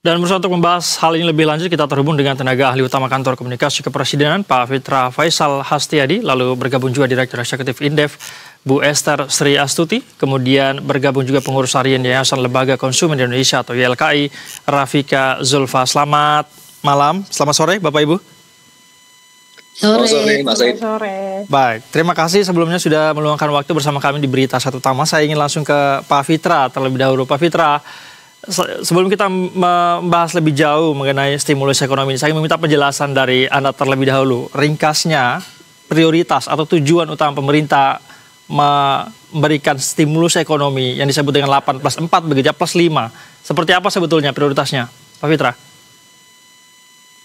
Dan berusaha untuk membahas hal ini lebih lanjut, kita terhubung dengan tenaga ahli utama Kantor Komunikasi Kepresidenan, Pak Fitra Faisal Hastiadi, lalu bergabung juga Direktur Eksekutif Indef, Bu Esther Sri Astuti, kemudian bergabung juga pengurus harian Yayasan Lembaga Konsumen Indonesia atau YLKI, Rafika Zulfa. Selamat malam, selamat sore Bapak Ibu. Sore, Mas Said. Sore. Baik, terima kasih sebelumnya sudah meluangkan waktu bersama kami di Berita Satu Utama. Saya ingin langsung ke Pak Fitra terlebih dahulu. Pak Fitra, sebelum kita membahas lebih jauh mengenai stimulus ekonomi ini, saya ingin meminta penjelasan dari Anda terlebih dahulu. Ringkasnya, prioritas atau tujuan utama pemerintah memberikan stimulus ekonomi yang disebut dengan 8+4 begitu ya, plus 5. Seperti apa sebetulnya prioritasnya, Pak Fitra?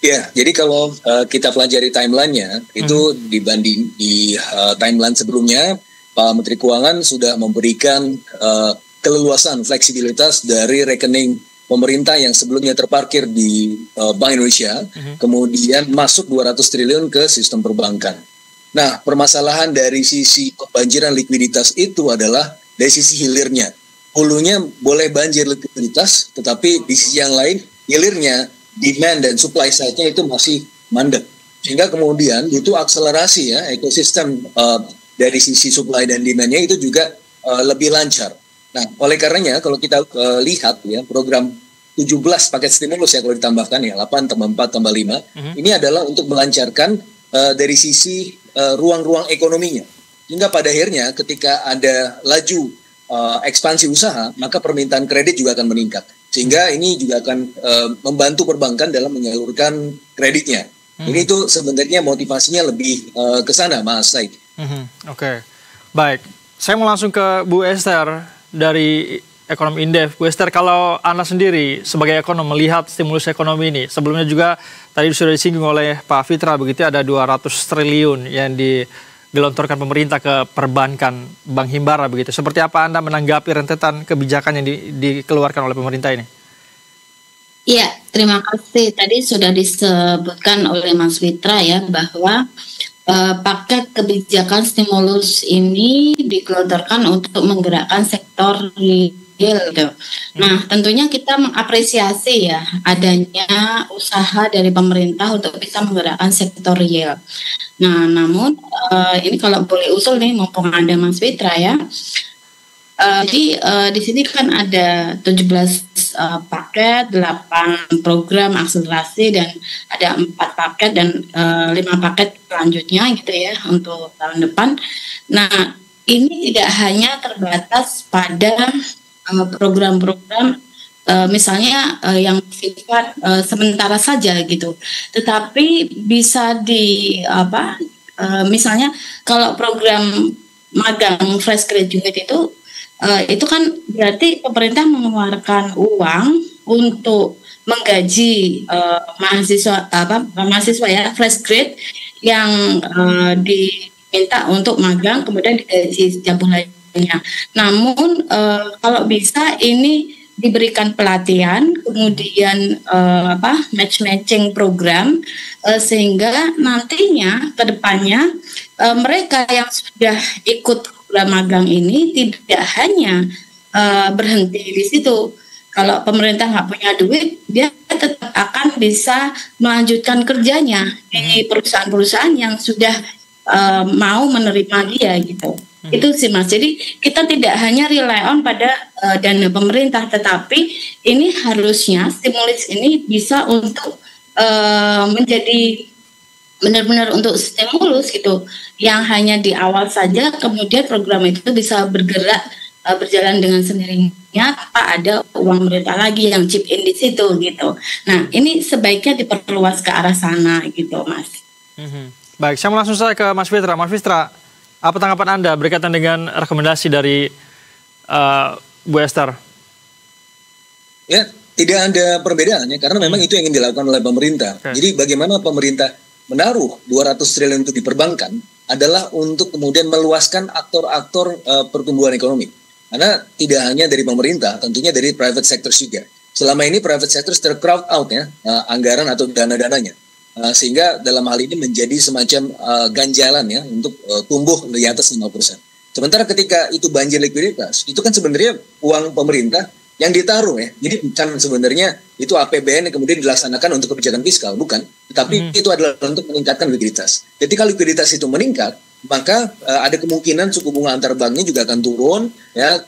Ya, jadi kalau kita pelajari timelinenya, itu dibanding di timeline sebelumnya, Pak Menteri Keuangan sudah memberikan keleluasan fleksibilitas dari rekening pemerintah yang sebelumnya terparkir di Bank Indonesia, kemudian masuk 200 triliun ke sistem perbankan. Nah, permasalahan dari sisi kebanjiran likuiditas itu adalah dari sisi hilirnya. Hulunya boleh banjir likuiditas, tetapi di sisi yang lain, hilirnya, demand dan supply side-nya itu masih mandek. Sehingga kemudian itu akselerasi ya, ekosistem dari sisi supply dan demand-nya itu juga lebih lancar. Nah, oleh karenanya kalau kita lihat ya, program 17 paket stimulus ya kalau ditambahkan ya, 8 tambah 4 tambah 5, ini adalah untuk melancarkan dari sisi ruang-ruang ekonominya. Hingga pada akhirnya ketika ada laju ekspansi usaha, maka permintaan kredit juga akan meningkat. Sehingga ini juga akan membantu perbankan dalam menyalurkan kreditnya. Ini itu sebenarnya motivasinya lebih ke sana, Mas Said. Oke, baik. Saya mau langsung ke Bu Esther dari Ekonom Indef. Bu Esther, kalau Anda sendiri sebagai ekonom melihat stimulus ekonomi ini, sebelumnya juga tadi sudah disinggung oleh Pak Fitra, begitu ada 200 triliun yang digelontorkan pemerintah ke perbankan Bank Himbara begitu. Seperti apa Anda menanggapi rentetan kebijakan yang dikeluarkan oleh pemerintah ini? Iya, terima kasih. Tadi sudah disebutkan oleh Mas Fitra ya bahwa paket kebijakan stimulus ini digelontorkan untuk menggerakkan sektor real gitu. Nah, tentunya kita mengapresiasi ya adanya usaha dari pemerintah untuk bisa menggerakkan sektor real. Nah, namun ini kalau boleh usul nih, mumpung ada Mas Fitra ya. Jadi di sini kan ada 17 paket, 8 program akselerasi dan ada 4 paket dan 5 paket selanjutnya gitu ya untuk tahun depan. Nah, ini tidak hanya terbatas pada program-program misalnya yang bersifat sementara saja gitu, tetapi bisa misalnya kalau program magang fresh graduate itu kan berarti pemerintah mengeluarkan uang untuk menggaji mahasiswa ya fresh grade yang diminta untuk magang kemudian digaji setiap bulannya. Namun kalau bisa ini diberikan pelatihan, kemudian matching program sehingga nantinya ke depannya mereka yang sudah ikut program magang ini tidak hanya berhenti di situ. Kalau pemerintah nggak punya duit, dia tetap akan bisa melanjutkan kerjanya di perusahaan-perusahaan yang sudah mau menerima dia gitu. Itu sih Mas. Jadi kita tidak hanya rely on pada dana pemerintah, tetapi ini harusnya stimulus ini bisa untuk menjadi benar-benar untuk stimulus gitu, yang hanya di awal saja, kemudian program itu bisa bergerak berjalan dengan sendirinya tanpa ada uang pemerintah lagi yang chip in di situ gitu. Nah, ini sebaiknya diperluas ke arah sana gitu, Mas. Baik, saya langsung saja ke Mas Fitra. Mas Fitra, apa tanggapan Anda berkaitan dengan rekomendasi dari Bu Esther? Ya, tidak ada perbedaannya karena memang itu yang ingin dilakukan oleh pemerintah. Jadi bagaimana pemerintah menaruh 200 triliun itu di perbankan adalah untuk kemudian meluaskan aktor-aktor pertumbuhan ekonomi. Karena tidak hanya dari pemerintah, tentunya dari private sector juga. Selama ini private sector ter-crowd out ya, anggaran atau dana-dananya. Sehingga dalam hal ini menjadi semacam ganjalan ya untuk tumbuh di atas 5%. Sementara ketika itu banjir likuiditas, itu kan sebenarnya uang pemerintah yang ditaruh ya. Jadi bukan sebenarnya itu APBN yang kemudian dilaksanakan untuk kebijakan fiskal, bukan. Tetapi itu adalah untuk meningkatkan likuiditas. Jadi kalau likuiditas itu meningkat, maka ada kemungkinan suku bunga antar banknya juga akan turun, ya.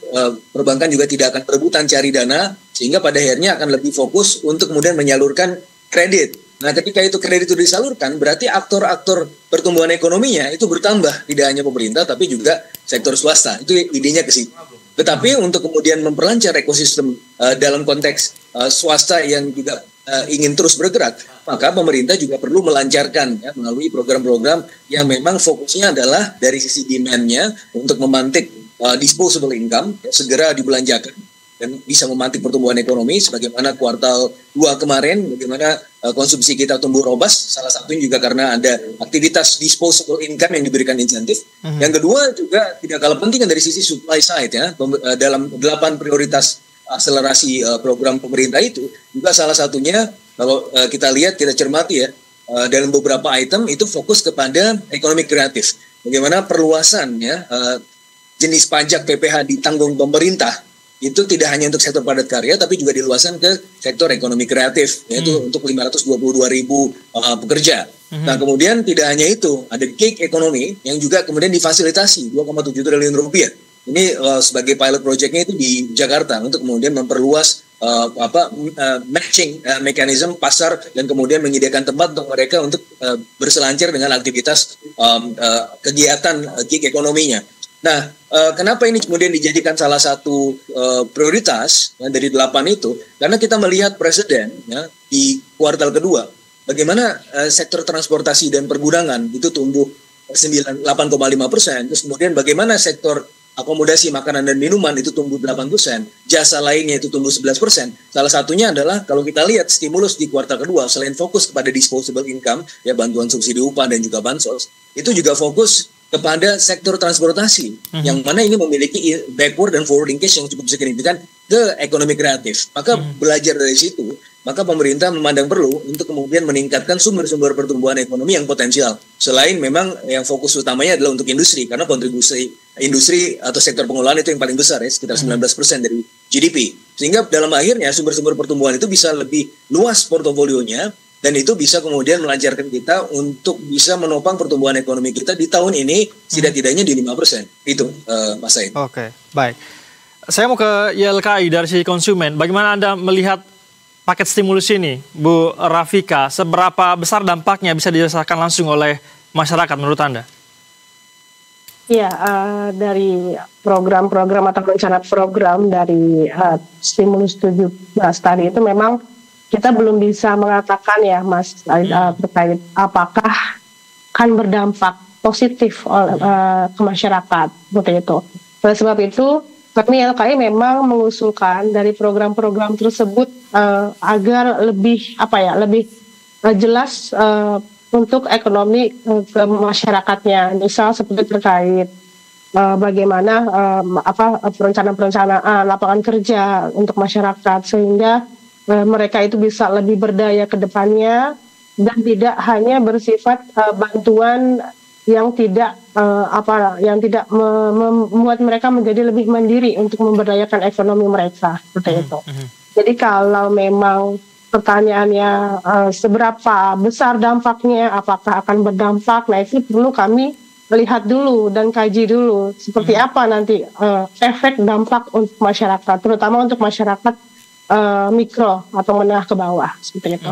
Perbankan juga tidak akan berebutan cari dana, sehingga pada akhirnya akan lebih fokus untuk kemudian menyalurkan kredit. Nah, ketika itu kredit itu disalurkan, berarti aktor-aktor pertumbuhan ekonominya itu bertambah, tidak hanya pemerintah tapi juga sektor swasta. Itu idenya ke situ. Tetapi untuk kemudian memperlancar ekosistem dalam konteks swasta yang juga ingin terus bergerak, maka pemerintah juga perlu melancarkan ya, melalui program-program yang memang fokusnya adalah dari sisi demand-nya untuk memantik disposable income ya, segera dibelanjakan dan bisa memantik pertumbuhan ekonomi sebagaimana kuartal 2 kemarin, bagaimana konsumsi kita tumbuh robust, salah satunya juga karena ada aktivitas disposable income yang diberikan insentif. Yang kedua juga tidak kalah penting dari sisi supply side ya, dalam 8 prioritas akselerasi program pemerintah itu juga salah satunya kalau kita lihat, kita cermati ya, dalam beberapa item itu fokus kepada ekonomi kreatif. Bagaimana perluasan ya jenis pajak PPh ditanggung pemerintah itu tidak hanya untuk sektor padat karya, tapi juga diluaskan ke sektor ekonomi kreatif, yaitu untuk 522.000 pekerja. Nah, kemudian tidak hanya itu, ada gig ekonomi yang juga kemudian difasilitasi 2,7 triliun rupiah. Ini sebagai pilot projectnya itu di Jakarta untuk kemudian memperluas matching mekanisme pasar dan kemudian menyediakan tempat untuk mereka untuk berselancar dengan aktivitas kegiatan gig ekonominya. Nah, kenapa ini kemudian dijadikan salah satu prioritas ya, dari 8 itu? Karena kita melihat presiden ya, di kuartal kedua, bagaimana sektor transportasi dan pergudangan itu tumbuh 8,5%, terus kemudian bagaimana sektor akomodasi makanan dan minuman itu tumbuh 8%, jasa lainnya itu tumbuh 11%. Salah satunya adalah kalau kita lihat stimulus di kuartal kedua, selain fokus kepada disposable income, ya bantuan subsidi upah dan juga bansos, itu juga fokus kepada sektor transportasi, yang mana ini memiliki backward dan forward linkage yang cukup signifikan ke ekonomi kreatif. Maka belajar dari situ, maka pemerintah memandang perlu untuk kemudian meningkatkan sumber-sumber pertumbuhan ekonomi yang potensial. Selain memang yang fokus utamanya adalah untuk industri, karena kontribusi industri atau sektor pengolahan itu yang paling besar ya, sekitar 19% dari GDP. Sehingga dalam akhirnya sumber-sumber pertumbuhan itu bisa lebih luas portofolionya, dan itu bisa kemudian melancarkan kita untuk bisa menopang pertumbuhan ekonomi kita di tahun ini tidak-tidaknya di 5%. Itu Mas Said. Oke, baik. Saya mau ke YLKI dari sisi konsumen. Bagaimana Anda melihat paket stimulus ini, Bu Rafika? Seberapa besar dampaknya bisa dirasakan langsung oleh masyarakat menurut Anda? Ya, dari program-program atau rencana program dari stimulus 17 tadi itu memang kita belum bisa mengatakan ya Mas terkait apakah akan berdampak positif ke masyarakat seperti itu. Oleh sebab itu kami YLKI memang mengusulkan dari program-program tersebut agar lebih lebih jelas untuk ekonomi ke masyarakatnya. Misal seperti terkait bagaimana perencanaan lapangan kerja untuk masyarakat sehingga mereka itu bisa lebih berdaya ke depannya dan tidak hanya bersifat bantuan yang tidak membuat mereka menjadi lebih mandiri untuk memberdayakan ekonomi mereka seperti itu. Jadi kalau memang pertanyaannya seberapa besar dampaknya, apakah akan berdampak, nah itu perlu kami lihat dulu dan kaji dulu seperti apa nanti efek dampak untuk masyarakat, terutama untuk masyarakat mikro atau menengah ke bawah seperti itu.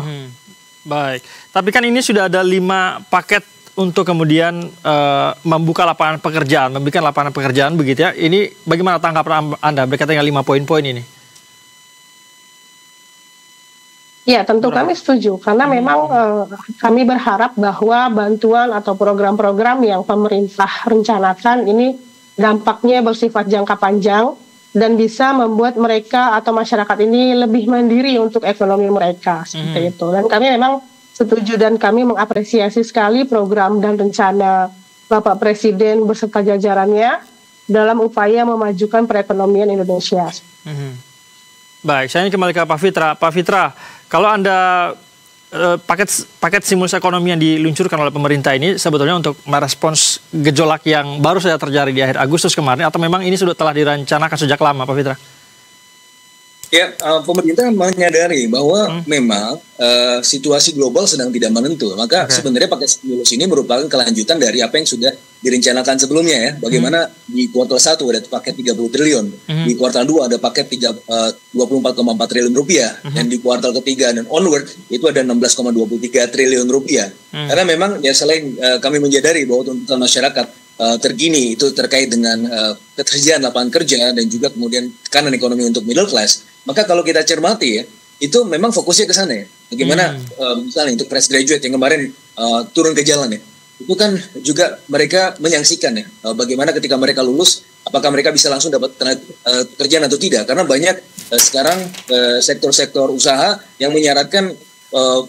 Baik, tapi kan ini sudah ada 5 paket untuk kemudian membuka lapangan pekerjaan, memberikan lapangan pekerjaan begitu ya. Ini bagaimana tanggapan Anda berkaitan dengan 5 poin-poin ini? Ya, tentu kami setuju karena memang kami berharap bahwa bantuan atau program-program yang pemerintah rencanakan ini dampaknya bersifat jangka panjang dan bisa membuat mereka atau masyarakat ini lebih mandiri untuk ekonomi mereka seperti itu. Dan kami memang setuju dan kami mengapresiasi sekali program dan rencana Bapak Presiden beserta jajarannya dalam upaya memajukan perekonomian Indonesia. Baik, saya ingin kembali ke Pak Fitra. Pak Fitra, kalau Anda paket stimulus ekonomi yang diluncurkan oleh pemerintah ini sebetulnya untuk merespons gejolak yang baru saja terjadi di akhir Agustus kemarin, atau memang ini sudah telah direncanakan sejak lama, Pak Fitra? Ya, pemerintah menyadari bahwa memang situasi global sedang tidak menentu. Maka sebenarnya paket stimulus ini merupakan kelanjutan dari apa yang sudah direncanakan sebelumnya ya. Bagaimana di kuartal 1 ada paket 30 triliun, di kuartal 2 ada paket 24,4 triliun rupiah, dan di kuartal ketiga dan onward itu ada 16,23 triliun rupiah. Karena memang ya selain kami menyadari bahwa tuntutan masyarakat terkini itu terkait dengan ketersediaan lapangan kerja dan juga kemudian tekanan ekonomi untuk middle class. Maka kalau kita cermati ya, itu memang fokusnya ke sana ya. Bagaimana misalnya untuk fresh graduate yang kemarin turun ke jalan ya, itu kan juga mereka menyaksikan ya, bagaimana ketika mereka lulus, apakah mereka bisa langsung dapat kerjaan atau tidak. Karena banyak sekarang sektor-sektor usaha yang menyarankan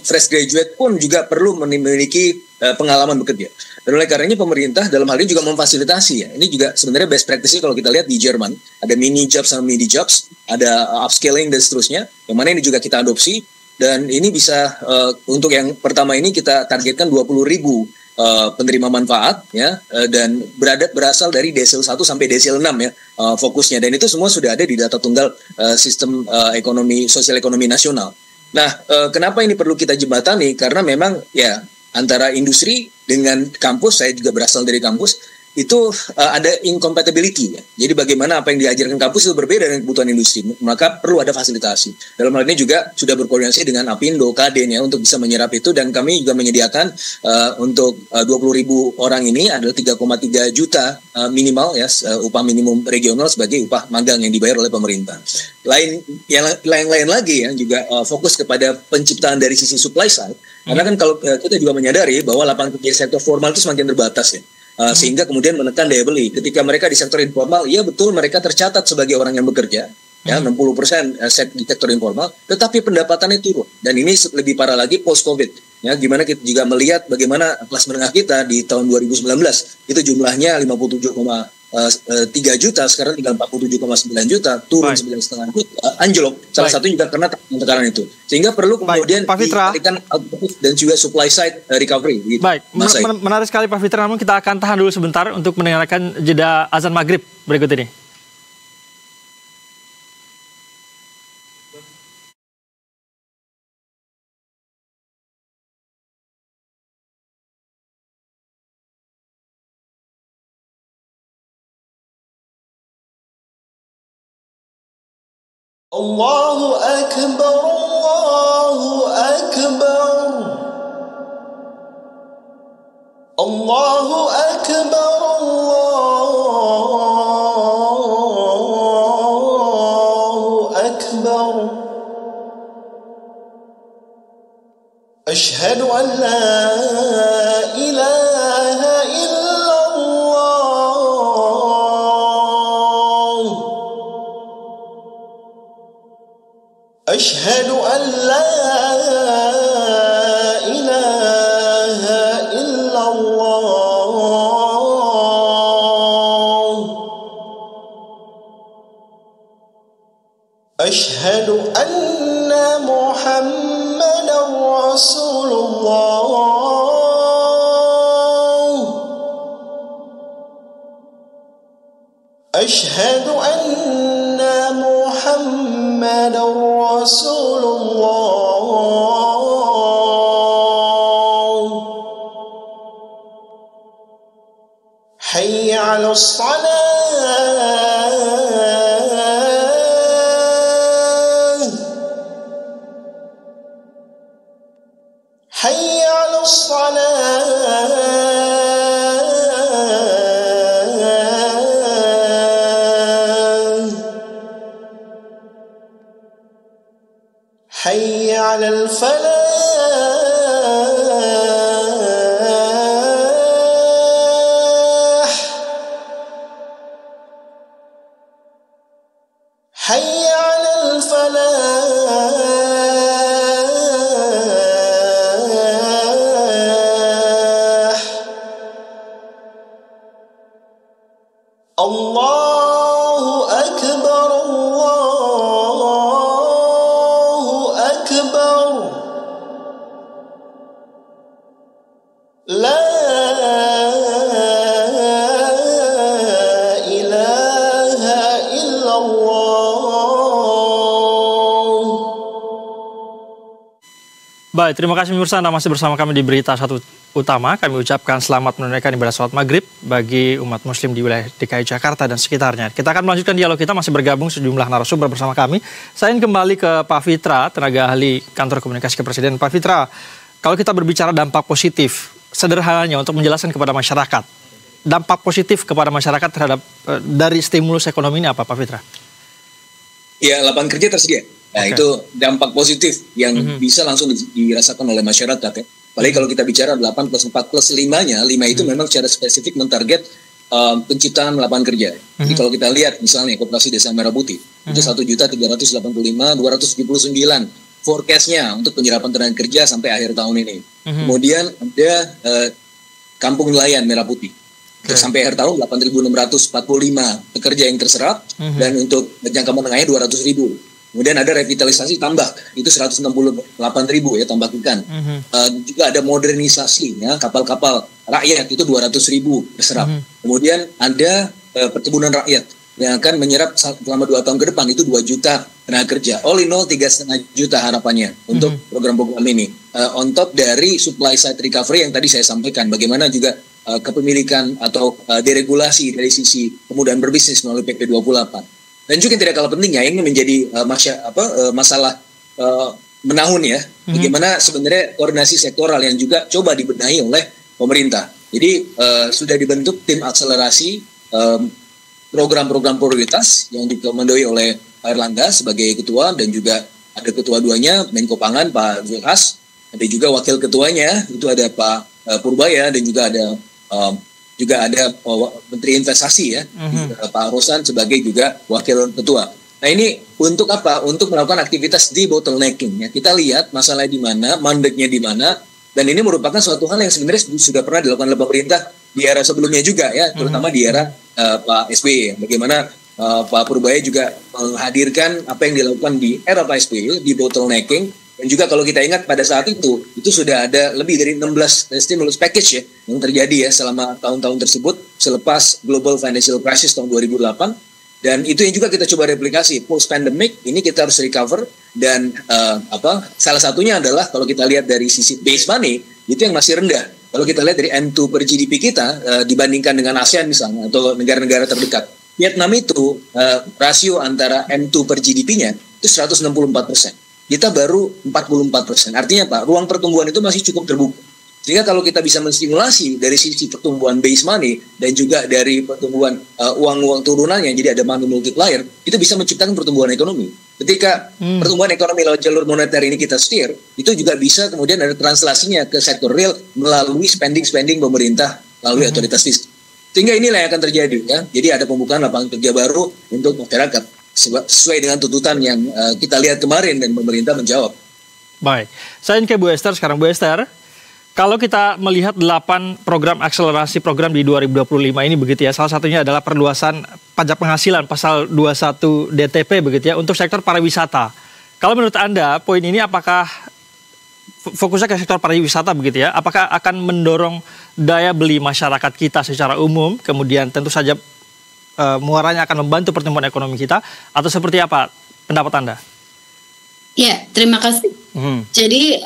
fresh graduate pun juga perlu memiliki pengalaman bekerja. Dan oleh karenanya pemerintah dalam hal ini juga memfasilitasi ya. Ini juga sebenarnya best practice kalau kita lihat di Jerman. Ada mini jobs sama midi jobs, ada upscaling dan seterusnya. Yang mana ini juga kita adopsi. Dan ini bisa untuk yang pertama ini kita targetkan 20.000 penerima manfaat ya, dan berasal dari desil 1 sampai desil 6 ya fokusnya. Dan itu semua sudah ada di data tunggal sistem ekonomi sosial ekonomi nasional. Nah, kenapa ini perlu kita jembatani? Karena memang ya antara industri dengan kampus, saya juga berasal dari kampus, itu ada incompatibility ya. Jadi bagaimana apa yang diajarkan kampus itu berbeda dengan kebutuhan industri, maka perlu ada fasilitasi. Dalam hal ini juga sudah berkoordinasi dengan Apindo, Kaden ya untuk bisa menyerap itu, dan kami juga menyediakan untuk 20.000 orang ini adalah 3,3 juta minimal ya upah minimum regional sebagai upah magang yang dibayar oleh pemerintah. Lain lagi ya juga fokus kepada penciptaan dari sisi supply side. Karena kan kalau kita juga menyadari bahwa lapangan kerja sektor formal itu semakin terbatas ya. Sehingga kemudian menekan daya beli. Ketika mereka di sektor informal, ya betul mereka tercatat sebagai orang yang bekerja, ya 60% di sektor informal, tetapi pendapatannya turun. Dan ini lebih parah lagi post Covid. Ya, gimana kita juga melihat bagaimana kelas menengah kita di tahun 2019 itu jumlahnya 57,3 juta, sekarang tinggal 47,9 juta, turun 9,5 juta, anjlok. Salah satu juga karena tekanan itu. Sehingga perlu kemudian diberikan output dan juga supply side recovery. Gitu. Baik, menarik sekali Pak Fitra, namun kita akan tahan dulu sebentar untuk mendengarkan jeda azan maghrib berikut ini. Allahu Akbar, Allahu Akbar, Allahu Akbar, Allahu Akbar. Ashhadu an la ilaha illallah. أشهد أن لا إله إلا الله. أشهد أن محمدا رسول الله. أشهد أن محمدا رسول الله. حي على الصلاة. حي على الصلاة. حي على الفلاح. حي على الفلاح. الله أكبر، الله أكبر. Baik, terima kasih pemirsa, Anda masih bersama kami di Berita Satu Utama. Kami ucapkan selamat menunaikan ibadah sholat maghrib bagi umat muslim di wilayah DKI Jakarta dan sekitarnya. Kita akan melanjutkan dialog kita, masih bergabung sejumlah narasumber bersama kami. Saya ingin kembali ke Pak Fitra, tenaga ahli Kantor Komunikasi Kepresiden. Pak Fitra, kalau kita berbicara dampak positif, sederhananya untuk menjelaskan kepada masyarakat, dampak positif kepada masyarakat terhadap dari stimulus ekonomi ini apa, Pak Fitra? Ya, lapangan kerja tersedia. Nah, itu dampak positif yang bisa langsung dirasakan oleh masyarakat ya. Apalagi kalau kita bicara 8 plus 4 plus 5-nya, 5 itu memang secara spesifik mentarget penciptaan lapangan kerja. Jadi kalau kita lihat misalnya Koperasi Desa Merah Putih, itu 1.385.279 forecast-nya untuk penyerapan tenaga kerja sampai akhir tahun ini. Kemudian ada Kampung Nelayan Merah Putih. Sampai akhir tahun 8.645 pekerja yang terserap, dan untuk jangka menengahnya 200.000. Kemudian ada revitalisasi tambak, itu 168.000 ya, tambak ikan. Juga ada modernisasi ya, kapal-kapal rakyat itu 200.000 terserap. Kemudian ada perkebunan rakyat yang akan menyerap selama 2 tahun ke depan, itu 2 juta tenaga kerja. All in all 3,5 juta harapannya untuk program-program ini. On top dari supply side recovery yang tadi saya sampaikan, bagaimana juga kepemilikan atau deregulasi dari sisi kemudahan berbisnis melalui PP 28. Dan juga yang tidak kalah pentingnya, ini menjadi masalah menahun ya, bagaimana sebenarnya koordinasi sektoral yang juga coba dibenahi oleh pemerintah. Jadi sudah dibentuk tim akselerasi program-program prioritas yang dikomandoi oleh Pak Erlangga sebagai ketua, dan juga ada ketua duanya Menko Pangan Pak Zulhas, ada juga wakil ketuanya itu ada Pak Purbaya, dan juga ada Menteri Investasi ya, Pak Rosan sebagai juga wakil ketua. Nah, ini untuk apa? Untuk melakukan aktivitas debottlenecking ya. Kita lihat masalahnya di mana, mandeknya di mana, dan ini merupakan suatu hal yang sebenarnya sudah pernah dilakukan oleh pemerintah di era sebelumnya juga ya, terutama di era Pak SBY. Bagaimana Pak Purbaya juga menghadirkan apa yang dilakukan di era Pak SBY, debottlenecking. Dan juga kalau kita ingat pada saat itu sudah ada lebih dari 16 stimulus package ya yang terjadi ya selama tahun-tahun tersebut selepas Global Financial Crisis tahun 2008. Dan itu yang juga kita coba replikasi post pandemic, ini kita harus recover. Dan salah satunya adalah kalau kita lihat dari sisi base money itu yang masih rendah. Kalau kita lihat dari M2 per GDP kita dibandingkan dengan ASEAN misalnya atau negara-negara terdekat, Vietnam itu rasio antara M2 per GDP-nya itu 164%. Kita baru 44%. Artinya apa? Ruang pertumbuhan itu masih cukup terbuka. Sehingga kalau kita bisa menstimulasi dari sisi pertumbuhan base money dan juga dari pertumbuhan uang-uang turunannya, jadi ada money multiplier, itu bisa menciptakan pertumbuhan ekonomi. Ketika pertumbuhan ekonomi lewat jalur moneter ini kita steer, itu juga bisa kemudian ada translasinya ke sektor real melalui spending pemerintah, melalui otoritas fiskal. Sehingga inilah yang akan terjadi ya. Jadi ada pembukaan lapangan kerja baru untuk masyarakat. Sesuai dengan tuntutan yang kita lihat kemarin dan pemerintah menjawab. Baik, saya ingin ke Bu Esther sekarang. Bu Esther, kalau kita melihat 8 program akselerasi program di 2025 ini begitu ya, salah satunya adalah perluasan pajak penghasilan pasal 21 DTP begitu ya untuk sektor pariwisata. Kalau menurut Anda poin ini apakah fokusnya ke sektor pariwisata begitu ya? Apakah akan mendorong daya beli masyarakat kita secara umum, kemudian tentu saja muaranya akan membantu pertumbuhan ekonomi kita, atau seperti apa pendapat Anda? Ya, terima kasih. Jadi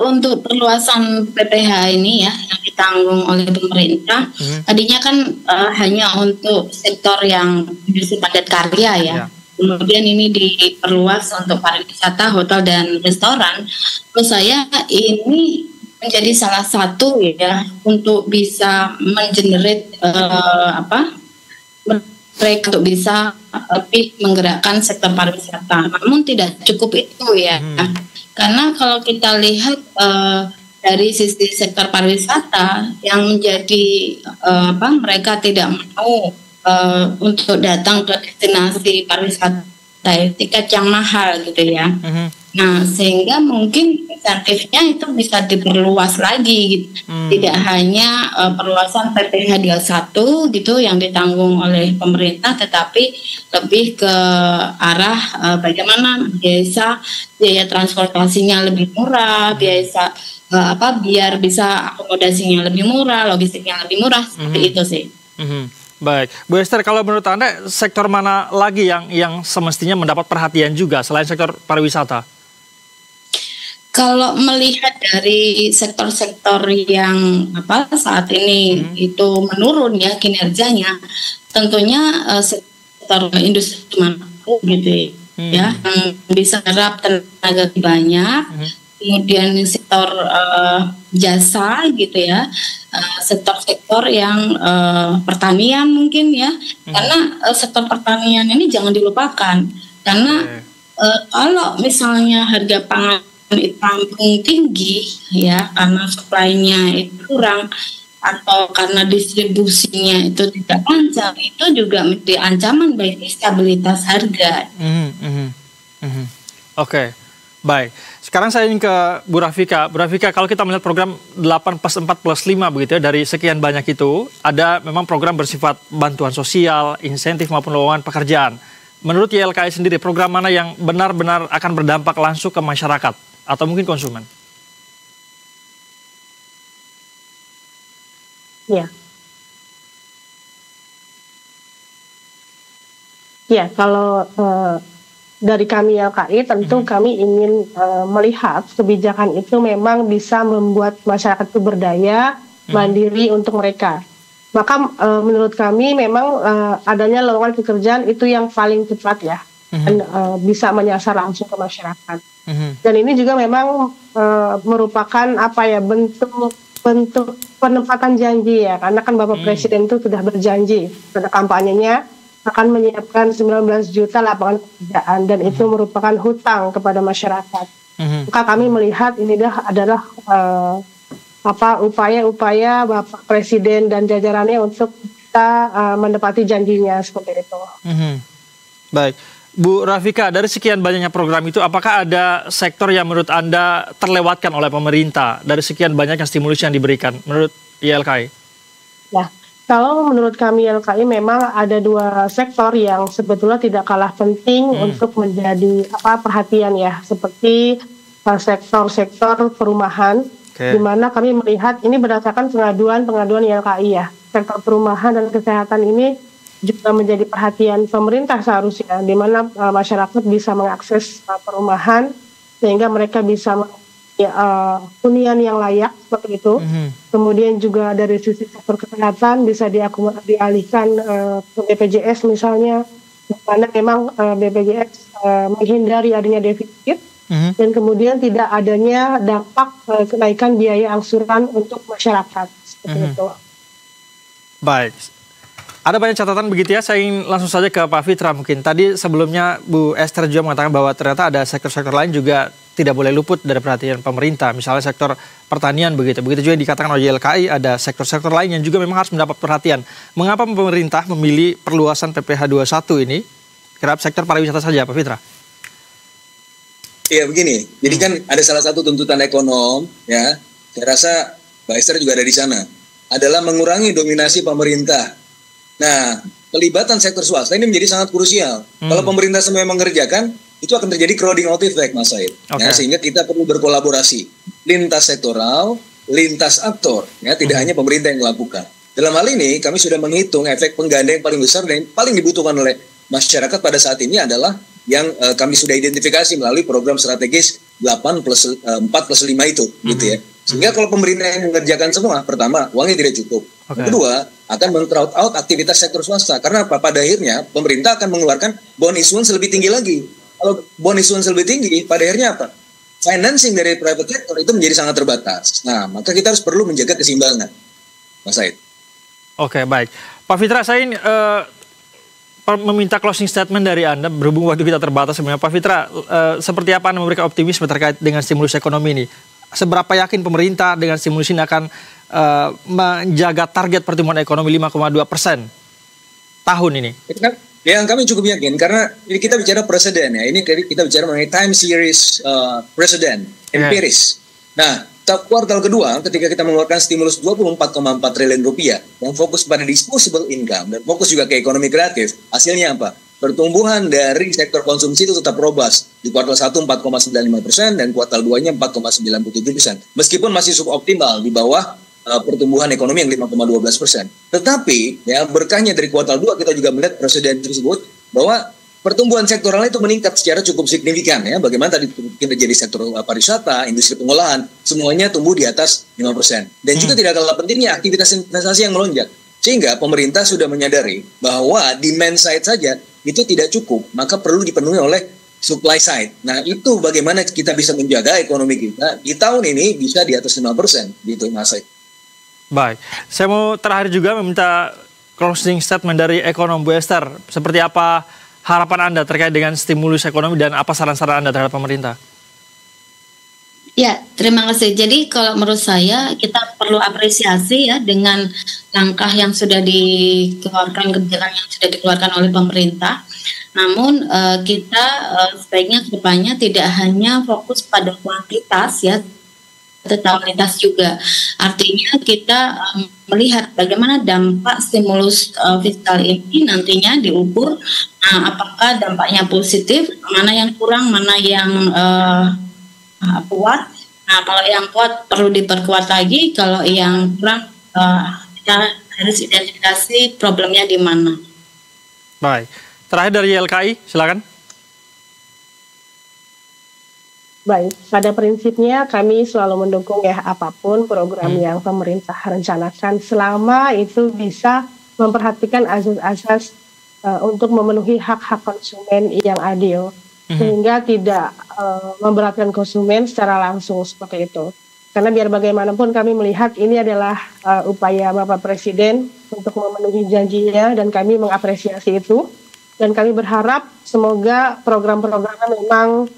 untuk perluasan PPH ini ya yang ditanggung oleh pemerintah, tadinya kan hanya untuk sektor yang industri padat karya ya. Kemudian ini diperluas untuk pariwisata, hotel dan restoran. Menurut saya ini menjadi salah satu ya untuk bisa mengenerate mereka untuk bisa lebih menggerakkan sektor pariwisata. Namun tidak cukup itu ya, karena kalau kita lihat dari sisi sektor pariwisata yang menjadi mereka tidak mau untuk datang ke destinasi pariwisata tiket yang mahal gitu ya. Nah, sehingga mungkin insentifnya itu bisa diperluas lagi gitu. Tidak hanya perluasan PPh 21 gitu yang ditanggung oleh pemerintah, tetapi lebih ke arah bagaimana biaya transportasinya lebih murah, biar bisa akomodasinya lebih murah, logistiknya lebih murah, seperti itu sih. Baik, Bu Esther, kalau menurut Anda sektor mana lagi yang semestinya mendapat perhatian juga selain sektor pariwisata? Kalau melihat dari sektor-sektor yang saat ini itu menurun ya kinerjanya, tentunya sektor industri manufaktur gitu ya, yang bisa serap tenaga banyak. Kemudian sektor jasa gitu ya, sektor-sektor yang pertanian mungkin ya, karena sektor pertanian ini jangan dilupakan, karena kalau misalnya harga pangan itu rampung tinggi ya, karena supply-nya itu kurang atau karena distribusinya itu tidak lancar, itu juga menjadi ancaman bagi stabilitas harga. Oke. Baik, sekarang saya ingin ke Bu Rafika. Bu Rafika, kalau kita melihat program 8+4+5 begitu ya, dari sekian banyak itu, ada memang program bersifat bantuan sosial, insentif maupun lowongan pekerjaan. Menurut YLKI sendiri, program mana yang benar-benar akan berdampak langsung ke masyarakat atau mungkin konsumen? Ya. Ya, kalau dari kami YLKI tentu kami ingin melihat kebijakan itu memang bisa membuat masyarakat itu berdaya, mandiri untuk mereka. Maka menurut kami memang adanya lowongan pekerjaan itu yang paling cepat ya, dan bisa menyasar langsung ke masyarakat. Dan ini juga memang merupakan bentuk penempatan janji ya, karena kan Bapak Presiden itu sudah berjanji pada kampanyenya akan menyiapkan 19 juta lapangan pekerjaan, dan itu merupakan hutang kepada masyarakat. Maka kami melihat ini adalah upaya-upaya Bapak Presiden dan jajarannya untuk kita menepati janjinya seperti itu. Baik, Bu Rafika, dari sekian banyaknya program itu, apakah ada sektor yang menurut Anda terlewatkan oleh pemerintah dari sekian banyaknya stimulus yang diberikan menurut YLKI? Ya. Kalau menurut kami YLKI memang ada dua sektor yang sebetulnya tidak kalah penting untuk menjadi perhatian ya, seperti sektor-sektor perumahan, di mana kami melihat ini berdasarkan pengaduan YLKI ya. Sektor perumahan dan kesehatan ini juga menjadi perhatian pemerintah seharusnya, di mana masyarakat bisa mengakses perumahan sehingga mereka bisa hunian yang layak seperti itu. Kemudian juga dari sisi sektor kesehatan bisa dialihkan ke BPJS misalnya, karena memang BPJS menghindari adanya defisit dan kemudian tidak adanya dampak kenaikan biaya angsuran untuk masyarakat seperti itu. Baik. Ada banyak catatan begitu ya, saya ingin langsung saja ke Pak Fitra mungkin. Tadi sebelumnya Bu Esther juga mengatakan bahwa ternyata ada sektor-sektor lain juga tidak boleh luput dari perhatian pemerintah. Misalnya sektor pertanian begitu. Begitu juga dikatakan oleh YLKI ada sektor-sektor lain yang juga memang harus mendapat perhatian. Mengapa pemerintah memilih perluasan PPh 21 ini terhadap sektor pariwisata saja, Pak Fitra? Iya begini, jadi kan ada salah satu tuntutan ekonom ya, saya rasa Mbak Esther juga ada di sana, adalah mengurangi dominasi pemerintah. Nah, pelibatan sektor swasta ini menjadi sangat krusial. Kalau pemerintah semua mengerjakan, itu akan terjadi crowding out effect, Mas Said. Ya, sehingga kita perlu berkolaborasi lintas sektoral, lintas aktor, ya tidak hanya pemerintah yang melakukan. Dalam hal ini, kami sudah menghitung efek pengganda yang paling besar dan yang paling dibutuhkan oleh masyarakat pada saat ini adalah yang kami sudah identifikasi melalui program strategis 4+5 itu, gitu ya. Sehingga kalau pemerintah yang mengerjakan semua, pertama, uangnya tidak cukup. Kedua, akan men-crowd out aktivitas sektor swasta. Karena apa? Pada akhirnya, pemerintah akan mengeluarkan bond issuance lebih tinggi lagi. Kalau bond issuance lebih tinggi, pada akhirnya apa? Financing dari private sector itu menjadi sangat terbatas. Nah, maka kita harus perlu menjaga keseimbangan, Mas Said. Oke, baik. Pak Fitra, saya ini meminta closing statement dari Anda, berhubung waktu kita terbatas sebenarnya. Pak Fitra, seperti apa Anda memberikan optimisme terkait dengan stimulus ekonomi ini? Seberapa yakin pemerintah dengan stimulus ini akan menjaga target pertumbuhan ekonomi 5,2% tahun ini? Yang kami cukup yakin, karena ini kita bicara presiden ya, ini kita bicara mengenai time series presiden, empiris. Nah, kuartal kedua ketika kita mengeluarkan stimulus 24,4 triliun rupiah yang fokus pada disposable income dan fokus juga ke ekonomi kreatif, hasilnya apa? Pertumbuhan dari sektor konsumsi itu tetap robust. Di kuartal 1 4,95% dan kuartal 2-nya 4,97%. Meskipun masih suboptimal di bawah pertumbuhan ekonomi yang 5,12%. Tetapi ya berkahnya dari kuartal 2 kita juga melihat presiden tersebut bahwa pertumbuhan sektoral itu meningkat secara cukup signifikan ya. Bagaimana tadi kita jadi sektor pariwisata, industri pengolahan, semuanya tumbuh di atas 5%. Dan juga tidak kalah pentingnya aktivitas investasi yang melonjak. Sehingga pemerintah sudah menyadari bahwa demand side saja itu tidak cukup, maka perlu dipenuhi oleh supply side. Nah, itu bagaimana kita bisa menjaga ekonomi kita di tahun ini bisa di atas 5% gitu, Mas Said. Baik, saya mau terakhir juga meminta closing statement dari ekonom Bu Esther. Seperti apa harapan Anda terkait dengan stimulus ekonomi dan apa saran-saran Anda terhadap pemerintah? Ya, terima kasih. Jadi kalau menurut saya kita perlu apresiasi ya dengan langkah yang sudah dikeluarkan, kebijakan yang sudah dikeluarkan oleh pemerintah. Namun kita sebaiknya kedepannya tidak hanya fokus pada kuantitas ya, tetapi kualitas juga. Artinya kita melihat bagaimana dampak stimulus fiskal ini nantinya diukur. Nah, apakah dampaknya positif, mana yang kurang, mana yang kuat. Nah, kalau yang kuat perlu diperkuat lagi, kalau yang kurang kita harus identifikasi problemnya di mana. Baik, terakhir dari YLKI, silakan. Baik, pada prinsipnya kami selalu mendukung ya apapun program yang pemerintah rencanakan selama itu bisa memperhatikan asas-asas untuk memenuhi hak-hak konsumen yang adil. Sehingga tidak memberatkan konsumen secara langsung seperti itu. Karena biar bagaimanapun kami melihat ini adalah upaya Bapak Presiden untuk memenuhi janjinya dan kami mengapresiasi itu. Dan kami berharap semoga program-programnya memang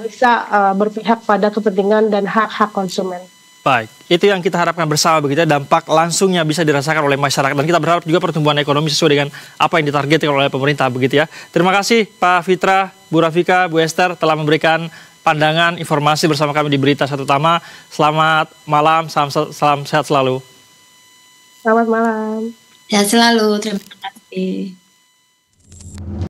bisa berpihak pada kepentingan dan hak-hak konsumen. Baik, itu yang kita harapkan bersama begitu, dampak langsungnya bisa dirasakan oleh masyarakat. Dan kita berharap juga pertumbuhan ekonomi sesuai dengan apa yang ditargetkan oleh pemerintah begitu ya. Terima kasih Pak Fitra, Bu Rafika, Bu Esther telah memberikan pandangan, informasi bersama kami di Berita Satu Utama. Selamat malam, salam sehat selalu. Selamat malam. Sehat selalu, terima kasih.